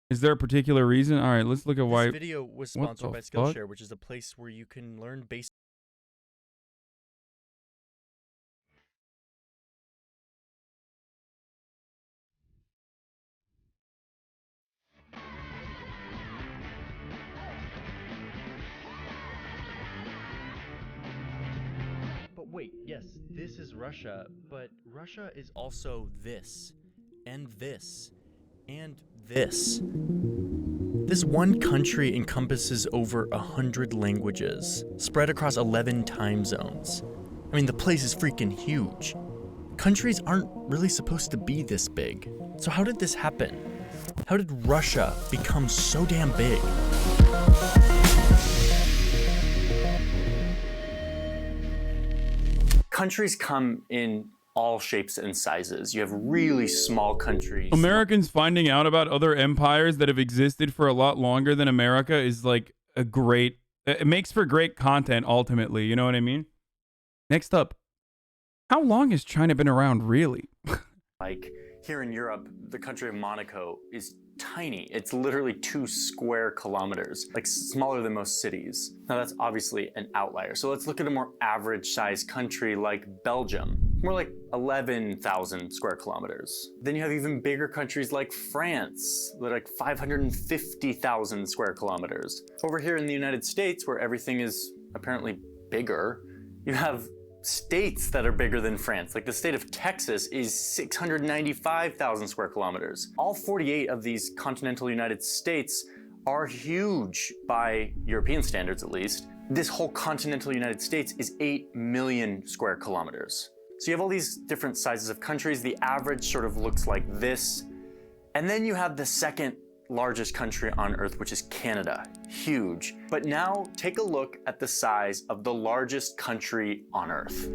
Is there a particular reason? All right, let's look at This why. video was What sponsored the by fuck? Skillshare, which is a place where you can learn basic. But wait, yes, this is Russia, but Russia is also this, and this, and this. This one country encompasses over 100 languages, spread across 11 time zones. I mean, the place is freaking huge. Countries aren't really supposed to be this big. So how did this happen? How did Russia become so damn big? Countries come in all shapes and sizes. You have really small countries. Americans finding out about other empires that have existed for a lot longer than America is like a great. It makes for great content ultimately. You know what I mean? Next up, how long has China been around really? Like here in Europe, the country of Monaco is tiny. It's literally 2 square kilometers, like smaller than most cities. Now that's obviously an outlier. So let's look at a more average sized country like Belgium, more like 11,000 square kilometers. Then you have even bigger countries like France, that are like 550,000 square kilometers. Over here in the United States, where everything is apparently bigger, you have states that are bigger than France. Like the state of Texas is 695,000 square kilometers. All 48 of these continental United States are huge by European standards, at least. This whole continental United States is 8 million square kilometers. So you have all these different sizes of countries. The average sort of looks like this. And then you have the second largest country on Earth, which is Canada. Huge. But now take a look at the size of the largest country on Earth.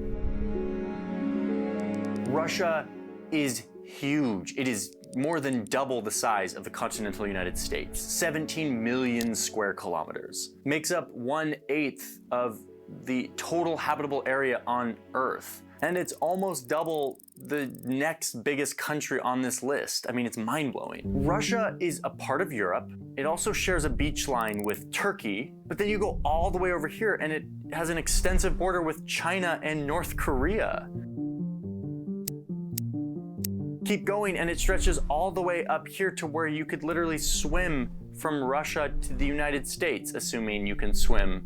Russia is huge. It is more than double the size of the continental United States. 17 million square kilometers. Makes up 1/8 of the total habitable area on Earth. And it's almost double the next biggest country on this list. I mean, it's mind-blowing. Russia is a part of Europe. It also shares a beach line with Turkey, but then you go all the way over here and it has an extensive border with China and North Korea. Keep going and it stretches all the way up here to where you could literally swim from Russia to the United States, assuming you can swim,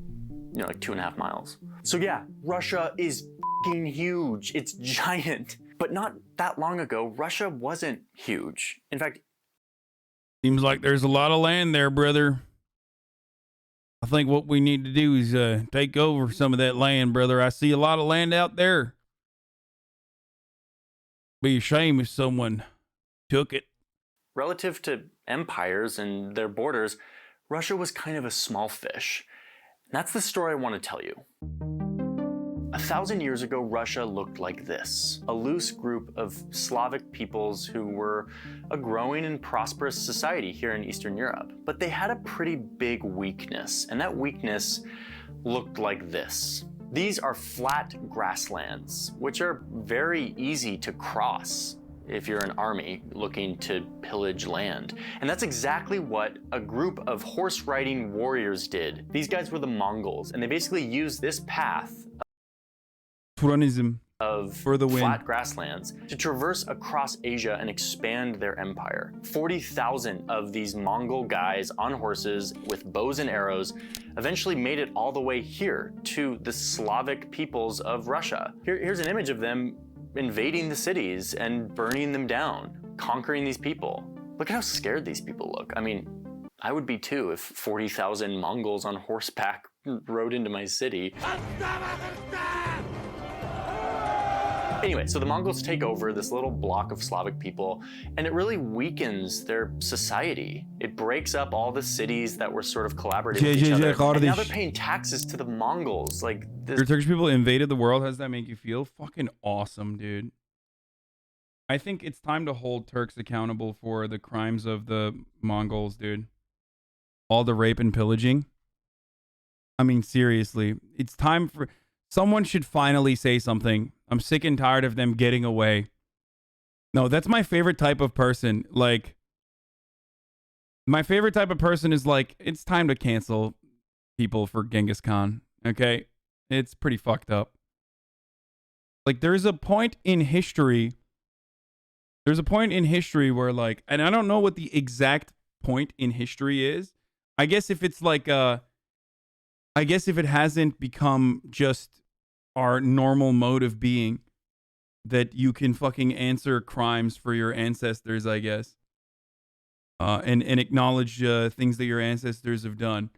you know, like 2.5 miles. So yeah, Russia is huge. It's giant. But not that long ago, Russia wasn't huge. In fact, Seems like there's a lot of land there, brother. I think what we need to do is take over some of that land, brother. I see a lot of land out there. Be a shame if someone took it. Relative to empires and their borders, Russia was kind of a small fish. That's the story I want to tell you. 1,000 years ago, Russia looked like this. A loose group of Slavic peoples who were a growing and prosperous society here in Eastern Europe. But they had a pretty big weakness, and that weakness looked like this. These are flat grasslands, which are very easy to cross if you're an army looking to pillage land. And that's exactly what a group of horse-riding warriors did. These guys were the Mongols, and they basically used this path of for the win. Flat grasslands to traverse across Asia and expand their empire. 40,000 of these Mongol guys on horses with bows and arrows eventually made it all the way here to the Slavic peoples of Russia. Here's an image of them invading the cities and burning them down, conquering these people. Look at how scared these people look. I mean, I would be too if 40,000 Mongols on horseback rode into my city. Anyway, so the Mongols take over this little block of Slavic people, and it really weakens their society. It breaks up all the cities that were sort of collaborating with each other. And now they're paying taxes to the Mongols. Like this. Your Turkish people invaded the world. How does that make you feel? Fucking awesome, dude. I think it's time to hold Turks accountable for the crimes of the Mongols, dude. All the rape and pillaging. I mean, seriously, it's time for someone should finally say something. I'm sick and tired of them getting away. No, that's my favorite type of person. Like, My favorite type of person is like, it's time to cancel people for Genghis Khan. Okay, it's pretty fucked up. Like, there's a point in history. There's a point in history where, like, and I don't know what the exact point in history is. I guess if it's like I guess if it hasn't become just our normal mode of being, that you can fucking answer crimes for your ancestors, I guess. And acknowledge things that your ancestors have done.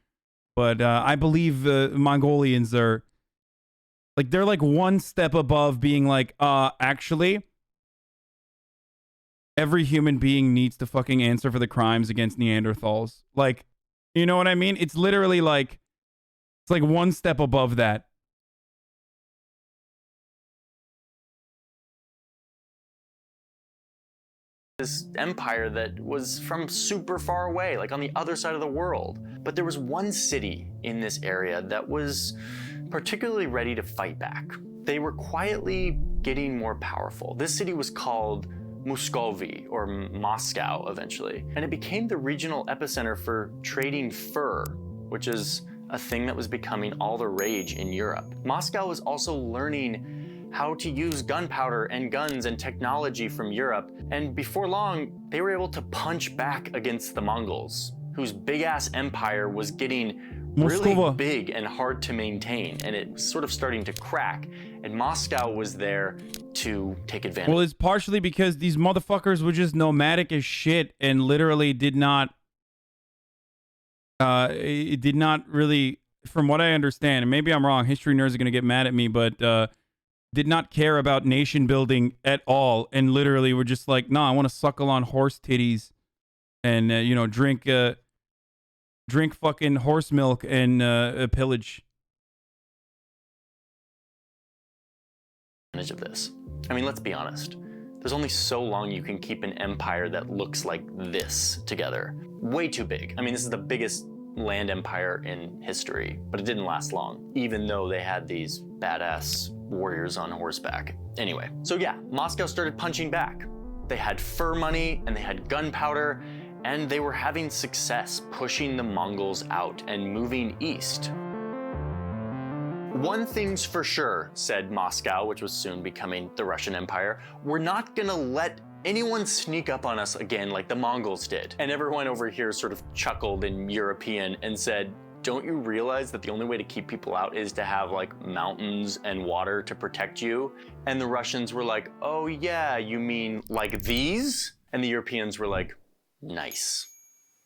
But I believe Mongolians are like, they're like one step above being like, actually, every human being needs to fucking answer for the crimes against Neanderthals. Like, you know what I mean? It's literally like, it's like one step above that. This empire that was from super far away, like on the other side of the world. But there was one city in this area that was particularly ready to fight back. They were quietly getting more powerful. This city was called Muscovy, or Moscow eventually, and it became the regional epicenter for trading fur, which is a thing that was becoming all the rage in Europe. Moscow was also learning how to use gunpowder and guns and technology from Europe, and before long, they were able to punch back against the Mongols, whose big-ass empire was getting really big and hard to maintain, and it was sort of starting to crack, and Moscow was there to take advantage. Well, it's partially because these motherfuckers were just nomadic as shit and literally did not it did not really, from what I understand, and maybe I'm wrong, history nerds are going to get mad at me, but did not care about nation building at all, and literally were just like, nah, I want to suckle on horse titties and you know, drink fucking horse milk and pillage. Of this. I mean, let's be honest. There's only so long you can keep an empire that looks like this together. Way too big. I mean, this is the biggest land empire in history, but it didn't last long, even though they had these badass warriors on horseback. Anyway, so yeah, Moscow started punching back. They had fur money and they had gunpowder, and they were having success pushing the Mongols out and moving east. One thing's for sure, said Moscow, which was soon becoming the Russian Empire, we're not gonna let anyone sneak up on us again like the Mongols did. And everyone over here sort of chuckled in European and said, don't you realize that the only way to keep people out is to have like mountains and water to protect you? And the Russians were like, oh yeah, you mean like these? And the Europeans were like, nice.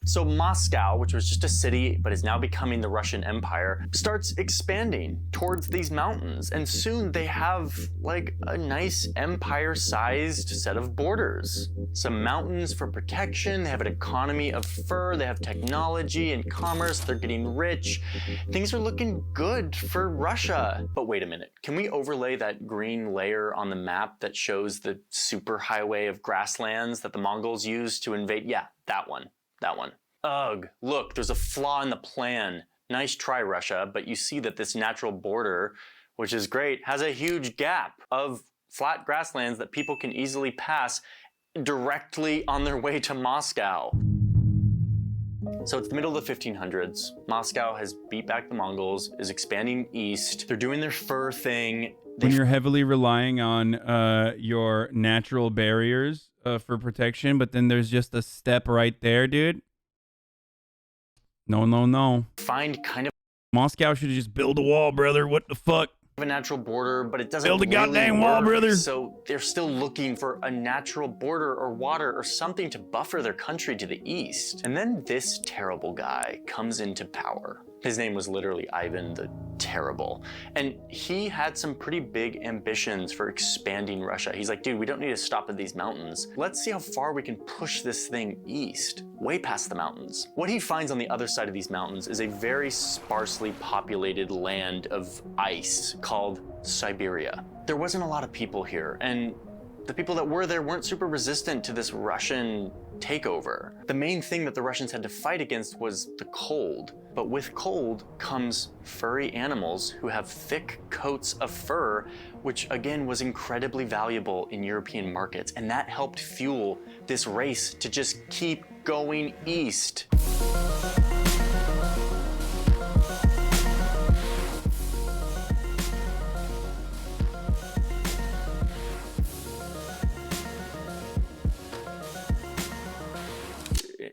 So Moscow, which was just a city but is now becoming the Russian Empire, starts expanding towards these mountains, and soon they have like a nice empire-sized set of borders. Some mountains for protection, they have an economy of fur, they have technology and commerce, they're getting rich. Things are looking good for Russia. But wait a minute, can we overlay that green layer on the map that shows the superhighway of grasslands that the Mongols used to invade? Yeah, that one. That one. Ugh, look, there's a flaw in the plan. Nice try, Russia, but you see that this natural border, which is great, has a huge gap of flat grasslands that people can easily pass directly on their way to Moscow. So it's the middle of the 1500s. Moscow has beat back the Mongols, is expanding east. They're doing their fur thing. When you're heavily relying on your natural barriers for protection, but then there's just a step right there, dude. No. Find kind of Moscow should just build a wall, brother. What the fuck? a natural border, but it doesn't build a goddamn wall, brother. So they're still looking for a natural border or water or something to buffer their country to the east. And then this terrible guy comes into power. His name was literally Ivan the Terrible. And he had some pretty big ambitions for expanding Russia. He's like, dude, we don't need to stop at these mountains. Let's see how far we can push this thing east, way past the mountains. What he finds on the other side of these mountains is a very sparsely populated land of ice called Siberia. There wasn't a lot of people here, and the people that were there weren't super resistant to this Russian takeover. The main thing that the Russians had to fight against was the cold. But with cold comes furry animals who have thick coats of fur, which again was incredibly valuable in European markets. And that helped fuel this race to just keep going east.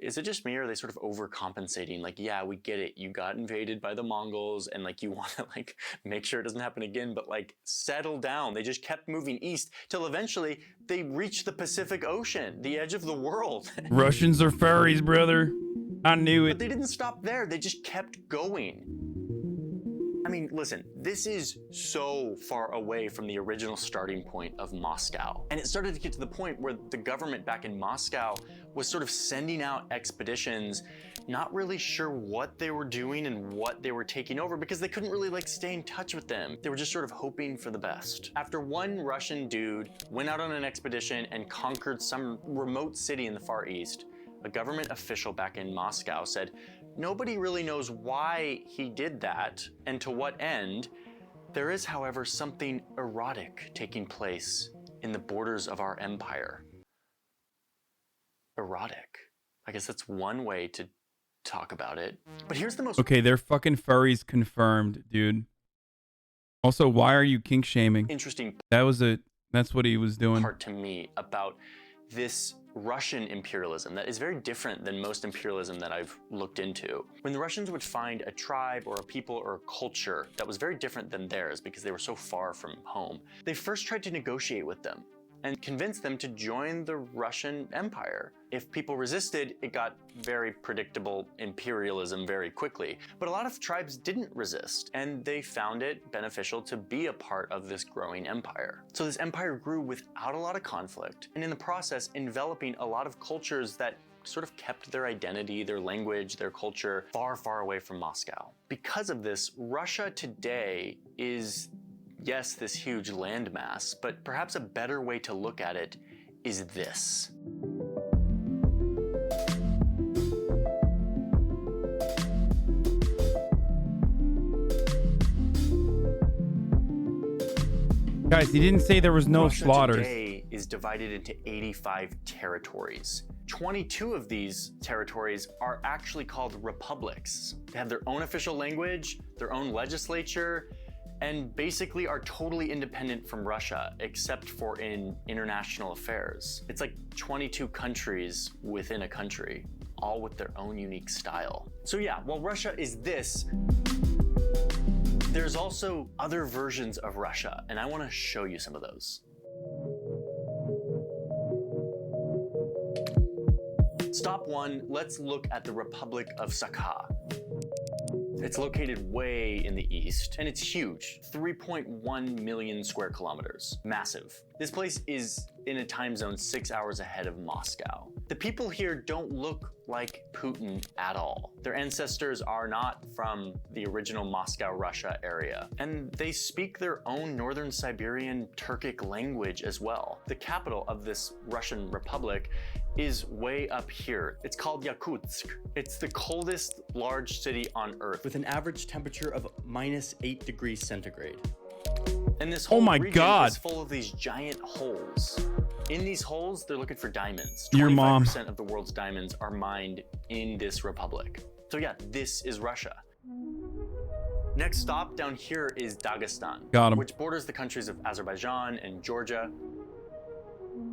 Is it just me, or are they sort of overcompensating? Like, yeah, we get it. You got invaded by the Mongols and like you want to like make sure it doesn't happen again, but like settle down. They just kept moving east till eventually they reached the Pacific Ocean, the edge of the world. Russians are furries, brother. I knew But it. they didn't stop there. They just kept going. I mean, listen, this is so far away from the original starting point of Moscow. And it started to get to the point where the government back in Moscow was sort of sending out expeditions, not really sure what they were doing and what they were taking over, because they couldn't really like stay in touch with them. They were just sort of hoping for the best. After one Russian dude went out on an expedition and conquered some remote city in the Far East, a government official back in Moscow said, nobody really knows why he did that and to what end. There is, however, something erotic taking place in the borders of our empire. Erotic. I guess that's one way to talk about it. But here's the most Okay, they're fucking furries confirmed, dude. Also, why are you kink shaming? interesting That's what he was doing. part to me about this Russian imperialism that is very different than most imperialism that I've looked into. When the Russians would find a tribe or a people or a culture that was very different than theirs because they were so far from home, they first tried to negotiate with them and convince them to join the Russian Empire. If people resisted, it got very predictable imperialism very quickly. But a lot of tribes didn't resist, and they found it beneficial to be a part of this growing empire. So this empire grew without a lot of conflict, and in the process, enveloping a lot of cultures that sort of kept their identity, their language, their culture far, far away from Moscow. Because of this, Russia today is, yes, this huge landmass, but perhaps a better way to look at it is this. Guys, he didn't say there was no Russia slaughters. today is divided into 85 territories. 22 of these territories are actually called republics. They have their own official language, their own legislature, and basically are totally independent from Russia, except for in international affairs. It's like 22 countries within a country, all with their own unique style. So yeah, while Russia is this, there's also other versions of Russia, and I want to show you some of those. Stop one, let's look at the Republic of Sakha. It's located way in the east, and it's huge, 3.1 million square kilometers, massive. This place is in a time zone 6 hours ahead of Moscow. The people here don't look like Putin at all. Their ancestors are not from the original Moscow, Russia area, and they speak their own Northern Siberian Turkic language as well. The capital of this Russian Republic is way up here. It's called Yakutsk. It's the coldest large city on Earth, with an average temperature of -8 degrees centigrade. And this whole region God. is full of these giant holes. In these holes, they're looking for diamonds. Your mom. 25% of the world's diamonds are mined in this republic. So yeah, this is Russia. Next stop down here is Dagestan, Got 'em. which borders the countries of Azerbaijan and Georgia.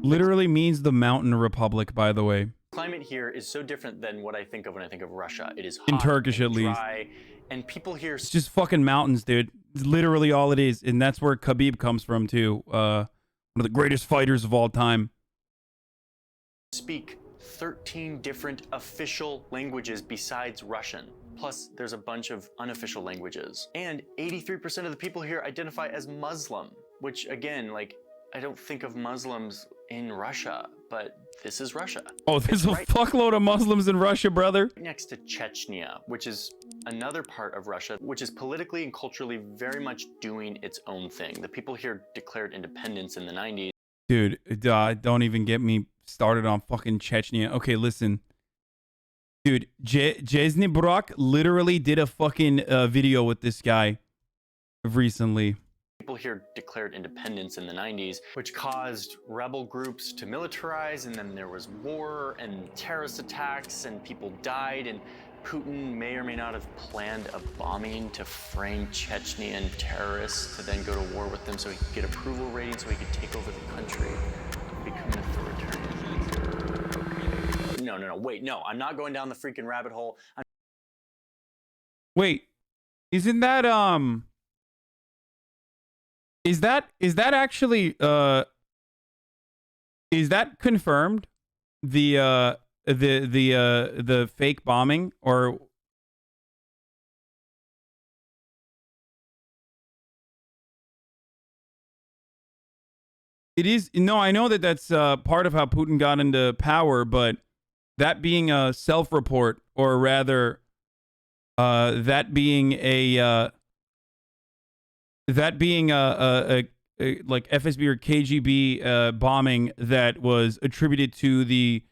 Literally means the mountain republic, by the way. Climate here is so different than what I think of when I think of Russia. It is hot, In Turkish, and at least. dry, and people here It's just fucking mountains, dude. It's literally all it is. And that's where Khabib comes from, too. One of the greatest fighters of all time. speak 13 different official languages besides Russian. Plus, there's a bunch of unofficial languages. And 83% of the people here identify as Muslim, which again, like, I don't think of Muslims in Russia, but this is Russia. Oh, there's a right fuckload of Muslims in Russia, brother. next to Chechnya, which is another part of Russia, which is politically and culturally very much doing its own thing. The people here declared independence in the 90s. Dude, don't even get me started on fucking Chechnya. Okay, listen. Dude, Jesny Brock literally did a fucking video with this guy recently. People here declared independence in the 90s, which caused rebel groups to militarize, and then there was war and terrorist attacks, and people died, and Putin may or may not have planned a bombing to frame Chechnyan terrorists to then go to war with them so he could get approval ratings so he could take over the country, become an authoritarian leader. No, wait, no, I'm not going down the freaking rabbit hole. Wait, isn't that is that actually is that confirmed? The fake bombing, or it is? No, I know that that's part of how Putin got into power, but that being a self-report, or rather that being a like FSB or KGB bombing that was attributed to the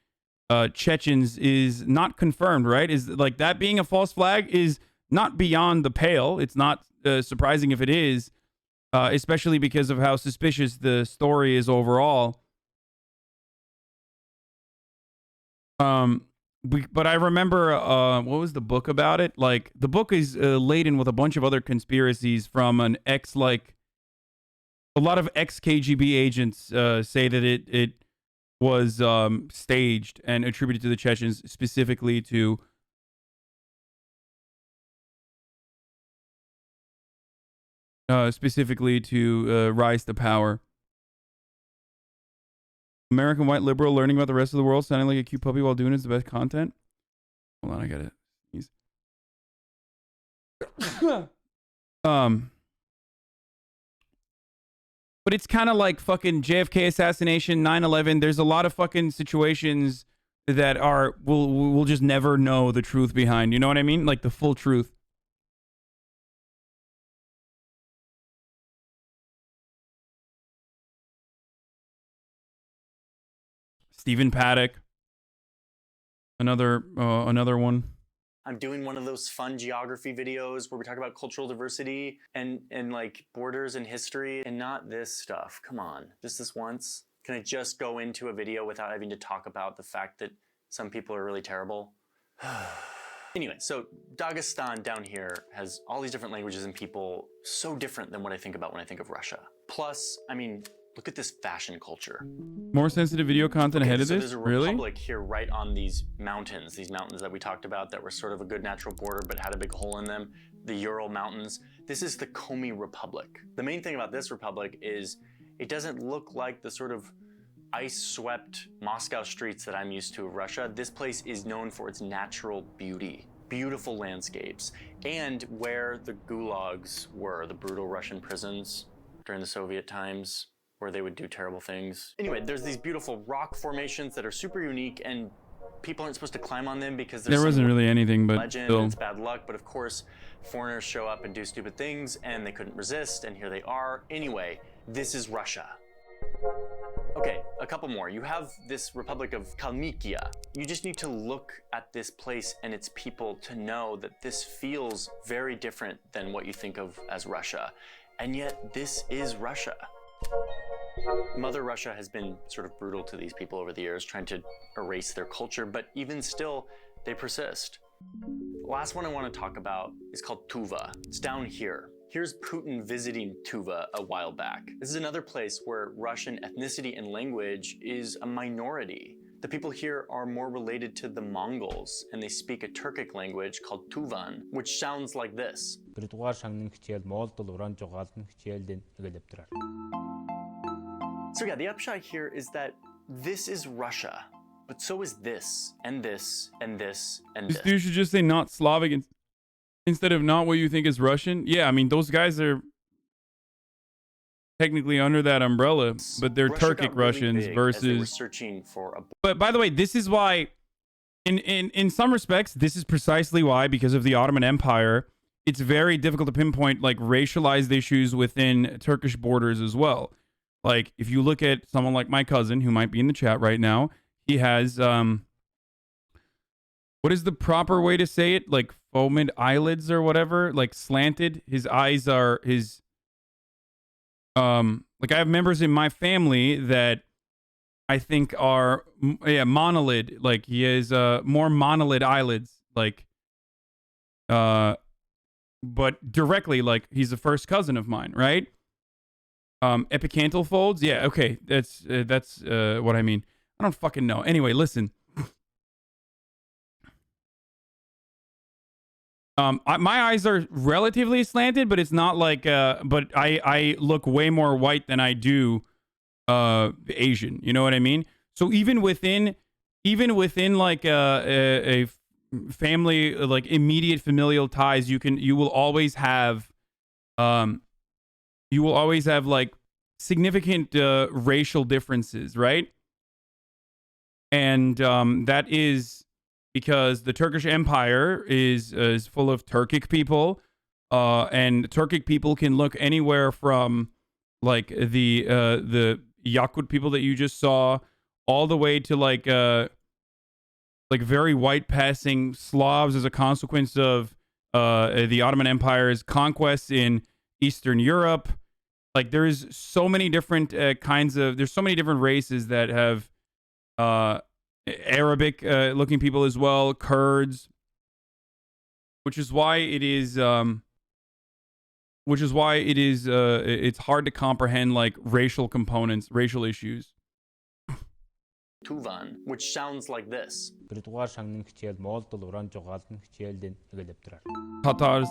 Chechens is not confirmed, right? Is like that being a false flag is not beyond the pale. It's not surprising if it is, especially because of how suspicious the story is overall. But I remember, what was the book about it? Like, the book is laden with a bunch of other conspiracies from a lot of ex-KGB agents say that it was staged and attributed to the Chechens, specifically to rise to power. American white liberal learning about the rest of the world, sounding like a cute puppy while doing is the best content. Hold on, I gotta sneeze. But it's kind of like fucking JFK assassination, 9/11. There's a lot of fucking situations that are we'll just never know the truth behind. You know what I mean? Like the full truth. Stephen Paddock, another one. I'm doing one of those fun geography videos where we talk about cultural diversity and like borders and history, and not this stuff. Come on, just this once. Can I just go into a video without having to talk about the fact that some people are really terrible? Anyway, so Dagestan down here has all these different languages and people so different than what I think about when I think of Russia. Plus, I mean, look at this fashion culture. More sensitive video content ahead of this? There's a really? republic here right on these mountains that we talked about that were sort of a good natural border but had a big hole in them, the Ural Mountains. This is the Komi Republic. The main thing about this republic is it doesn't look like the sort of ice-swept Moscow streets that I'm used to of Russia. This place is known for its natural beauty, beautiful landscapes, and where the gulags were, the brutal Russian prisons during the Soviet times, where they would do terrible things. Anyway, there's these beautiful rock formations that are super unique, and people aren't supposed to climb on them because there wasn't really anything, but legend still. And it's bad luck. But of course, foreigners show up and do stupid things, and they couldn't resist, and here they are. Anyway, this is Russia. Okay, a couple more. You have this Republic of Kalmykia. You just need to look at this place and its people to know that this feels very different than what you think of as Russia. And yet, this is Russia. Mother Russia has been sort of brutal to these people over the years, trying to erase their culture, but even still, they persist. The last one I want to talk about is called Tuva. It's down here. Here's Putin visiting Tuva a while back. This is another place where Russian ethnicity and language is a minority. The people here are more related to the Mongols, and they speak a Turkic language called Tuvan, which sounds like this. So yeah, the upshot here is that this is Russia, but so is this, and this, and this, and this. This dude should just say not Slavic instead of not what you think is Russian. Yeah, I mean, those guys are technically under that umbrella, but they're Turkic Russians versus... searching for a... But by the way, this is why, in some respects, this is precisely why, because of the Ottoman Empire, it's very difficult to pinpoint like racialized issues within Turkish borders as well. Like, if you look at someone like my cousin, who might be in the chat right now, he has, what is the proper way to say it? Like, foamid eyelids or whatever? Like, slanted. His eyes are, Like I have members in my family that I think are monolid. Like he has more monolid eyelids. Like but directly like he's a first cousin of mine, right? Epicanthal folds. Yeah, okay. That's what I mean. I don't fucking know. Anyway, listen. My eyes are relatively slanted, but it's not like but I look way more white than I do Asian. You know what I mean? So even within like a family, like immediate familial ties, you will always have like significant racial differences, right? And that is because the Turkish Empire is full of Turkic people, and Turkic people can look anywhere from like the Yakut people that you just saw, all the way to like very white passing Slavs as a consequence of the Ottoman Empire's conquests in Eastern Europe. Like there's so many different there's so many different races that have Arabic looking people as well, Kurds, which is why it's hard to comprehend like racial components, racial issues. Tuvan, which sounds like this. Tatars.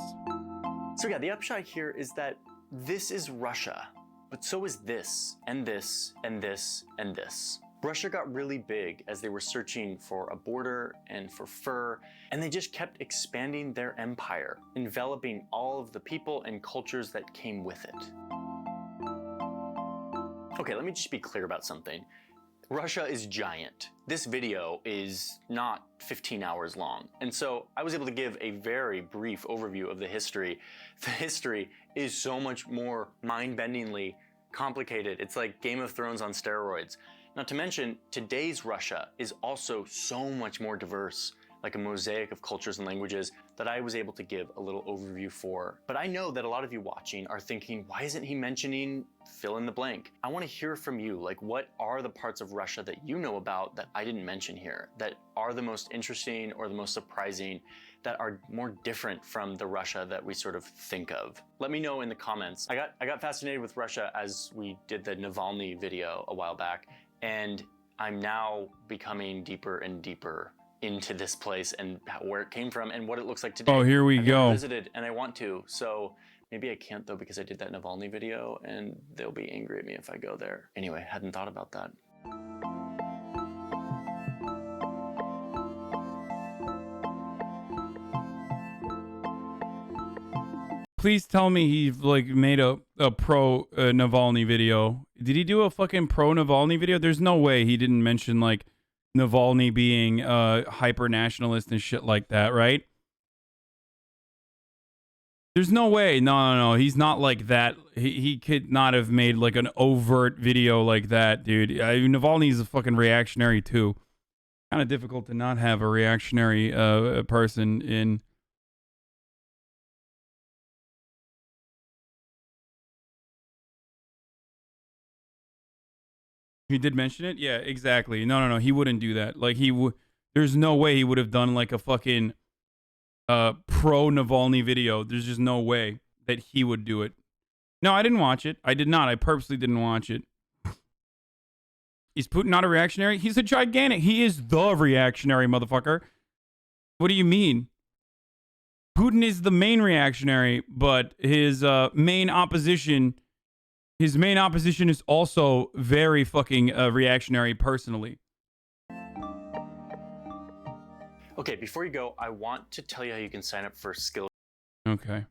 So yeah, the upshot here is that this is Russia, but so is this, and this, and this, and this. Russia got really big as they were searching for a border and for fur, and they just kept expanding their empire, enveloping all of the people and cultures that came with it. Okay, let me just be clear about something. Russia is giant. This video is not 15 hours long, and so I was able to give a very brief overview of the history. The history is so much more mind-bendingly complicated. It's like Game of Thrones on steroids. Not to mention, today's Russia is also so much more diverse, like a mosaic of cultures and languages that I was able to give a little overview for. But I know that a lot of you watching are thinking, why isn't he mentioning fill in the blank? I want to hear from you, like what are the parts of Russia that you know about that I didn't mention here, that are the most interesting or the most surprising, that are more different from the Russia that we sort of think of? Let me know in the comments. I got fascinated with Russia as we did the Navalny video a while back, and I'm now becoming deeper and deeper into this place and where it came from and what it looks like today. Oh, here we I've go. never visited, and I want to, so maybe I can't though because I did that Navalny video and they'll be angry at me if I go there. Anyway, hadn't thought about that. Please tell me he like made a pro Navalny video. Did he do a fucking pro Navalny video? There's no way he didn't mention like Navalny being hyper nationalist and shit like that, right? There's no way. No. He's not like that. He could not have made like an overt video like that, dude. Navalny's a fucking reactionary too. Kind of difficult to not have a reactionary person in. He did mention it? Yeah, exactly. No. He wouldn't do that. Like there's no way he would have done like a fucking pro Navalny video. There's just no way that he would do it. No, I didn't watch it. I did not. I purposely didn't watch it. Is Putin not a reactionary? He's a gigantic. He is the reactionary motherfucker. What do you mean? Putin is the main reactionary, but his main opposition is also very fucking reactionary personally. Okay, before you go, I want to tell you how you can sign up for Skill. Okay.